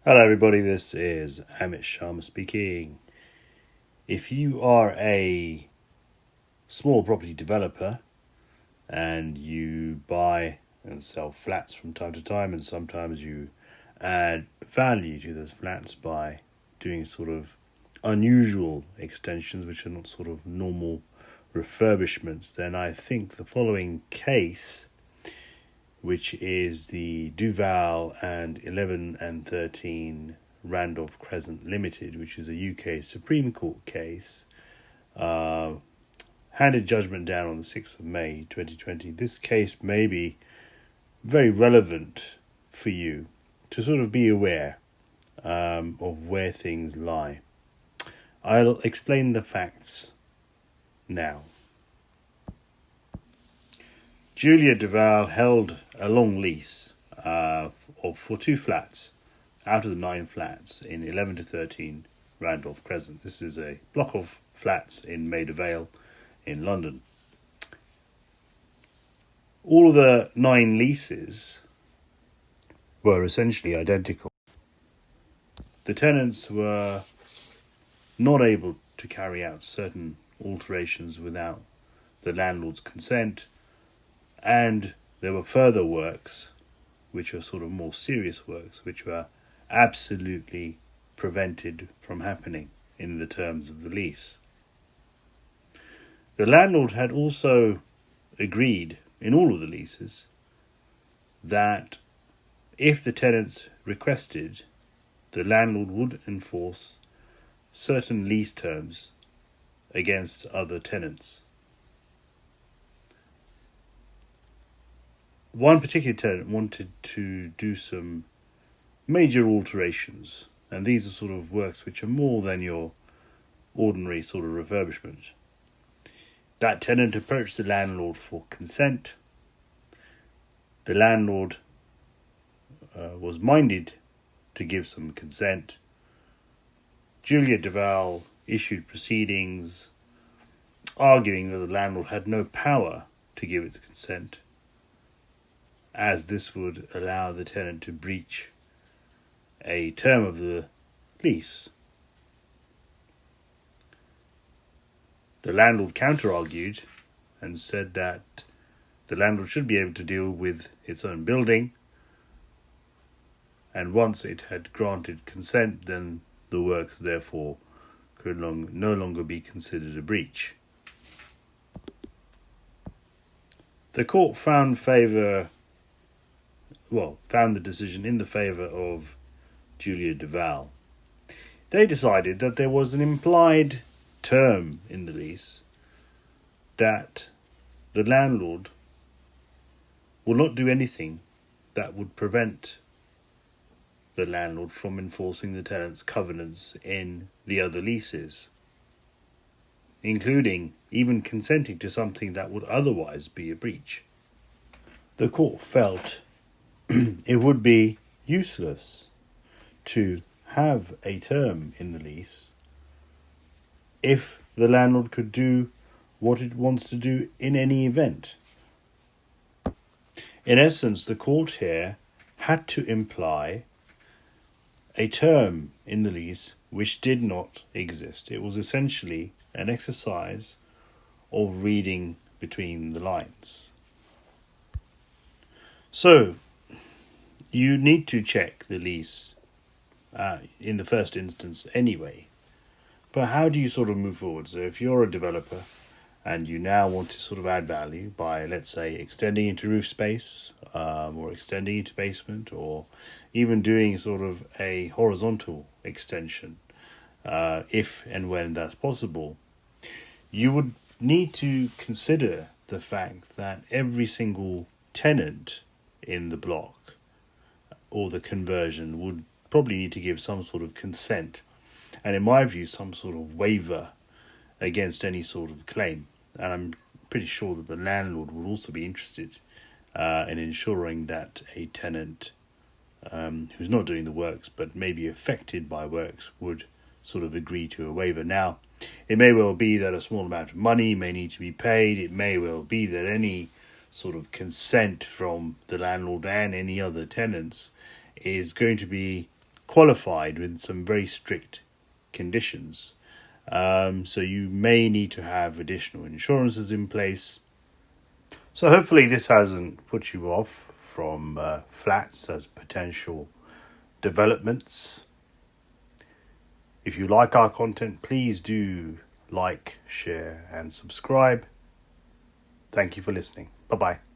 Hello everybody, this is Amit Sharma speaking. If you are a small property developer and you buy and sell flats from time to time, and sometimes you add value to those flats by doing sort of unusual extensions which are not sort of normal refurbishments, then I think the following case, which is the Duval and 11 and 13 Randolph Crescent Limited, which is a UK Supreme Court case, handed judgment down on the 6th of May 2020. This case may be very relevant for you to sort of be aware of where things lie. I'll explain the facts now. Julia Duval held a long lease for 2 flats out of the 9 flats in 11 to 13 Randolph Crescent. This is a block of flats in Maida Vale in London. All of the 9 leases were essentially identical. The tenants were not able to carry out certain alterations without the landlord's consent, and there were further works, which were sort of more serious works, which were absolutely prevented from happening in the terms of the lease. The landlord had also agreed in all of the leases that if the tenants requested, the landlord would enforce certain lease terms against other tenants. One particular tenant wanted to do some major alterations, and these are sort of works which are more than your ordinary sort of refurbishment. That tenant approached the landlord for consent. The landlord was minded to give some consent. Julia Duval issued proceedings arguing that the landlord had no power to give its consent, as this would allow the tenant to breach a term of the lease. The landlord counter-argued and said that the landlord should be able to deal with its own building, and once it had granted consent, then the works therefore could no longer be considered a breach. The court found the decision in the favour of Julia Duval. They decided that there was an implied term in the lease that the landlord will not do anything that would prevent the landlord from enforcing the tenant's covenants in the other leases, including even consenting to something that would otherwise be a breach. The court felt it would be useless to have a term in the lease if the landlord could do what it wants to do in any event. In essence, the court here had to imply a term in the lease which did not exist. It was essentially an exercise of reading between the lines. So, you need to check the lease in the first instance anyway. But how do you sort of move forward? So if you're a developer and you now want to sort of add value by, let's say, extending into roof space, or extending into basement, or even doing sort of a horizontal extension, if and when that's possible, you would need to consider the fact that every single tenant in the block or the conversion would probably need to give some sort of consent, and in my view some sort of waiver against any sort of claim. And I'm pretty sure that the landlord would also be interested in ensuring that a tenant who's not doing the works but may be affected by works would sort of agree to a waiver. Now, it may well be that a small amount of money may need to be paid. It may well be that any sort of consent from the landlord and any other tenants is going to be qualified with some very strict conditions. So you may need to have additional insurances in place. So hopefully this hasn't put you off from flats as potential developments. If you like our content, please do like, share and subscribe. Thank you for listening. Bye-bye.